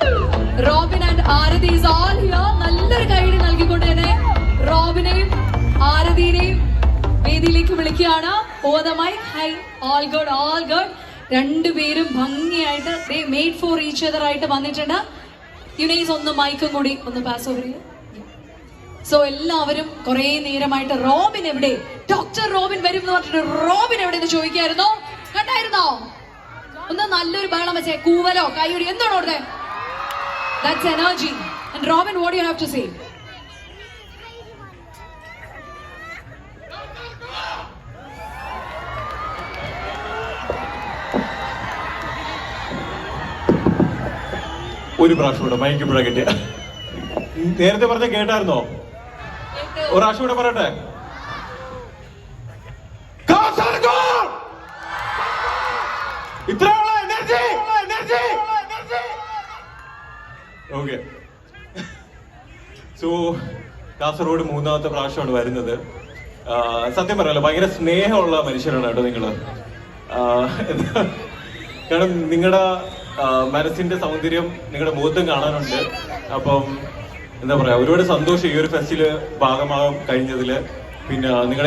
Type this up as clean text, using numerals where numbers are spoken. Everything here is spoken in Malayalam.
Robin and Arathi is all here. നല്ലൊരു കൈയ്യടി നൽകിക്കൊണ്ട് തന്നെ റോബിനെയും ആരതിനെയും വേദിയിലേക്ക് വിളിക്കുകയാണ്. Over the mic. Hi, all good, all good. രണ്ടുപേരും ഭംഗിയായിട്ട് they made for each other ആയിട്ട് വന്നിട്ടുണ്ട്. യുനൈസ് ഒന്ന് മൈക്കും കൂടി ഒന്ന് പാസ് ഓവർ ചെയ്യും. സോ എല്ലാവരും കുറെ നേരമായിട്ട് റോബിൻ എവിടെ, ഡോക്ടർ റോബിൻ വരും എന്ന് പറഞ്ഞിട്ട് റോബിൻ എവിടെ എന്ന് ചോദിക്കായിരുന്നോ? കണ്ടായിരുന്നോ? ഒന്ന് നല്ലൊരു ബഹളം വെച്ചേ, കൂവലോ കൈയൊടി എന്താണോ അവിടെ? That's energy. And Robin, what do you have to say? ഒരു പ്രാവശ്യം കൂടെ മൈക്ക് ഇവിടെ കിട്ടിയ നേരത്തെ പറഞ്ഞ കേട്ടായിരുന്നോ? ഒരു പ്രാവശ്യം കൂടെ പറയട്ടെ. ഇത്രയുള്ള എനർജി. ഓക്കെ, സോ കാസർഗോഡ് മൂന്നാമത്തെ പ്രാവശ്യമാണ് വരുന്നത്. സത്യം പറയാലോ, ഭയങ്കര സ്നേഹമുള്ള മനുഷ്യരാണ് കേട്ടോ നിങ്ങള്. കാരണം നിങ്ങളുടെ മനസ്സിന്റെ സൗന്ദര്യം നിങ്ങളുടെ മുഖത്തും കാണാനുണ്ട്. അപ്പം എന്താ പറയാ, ഒരുപാട് സന്തോഷം ഈ ഒരു ഫെസ്റ്റില് ഭാഗമാകാൻ കഴിഞ്ഞതില്. പിന്നെ നിങ്ങളുടെ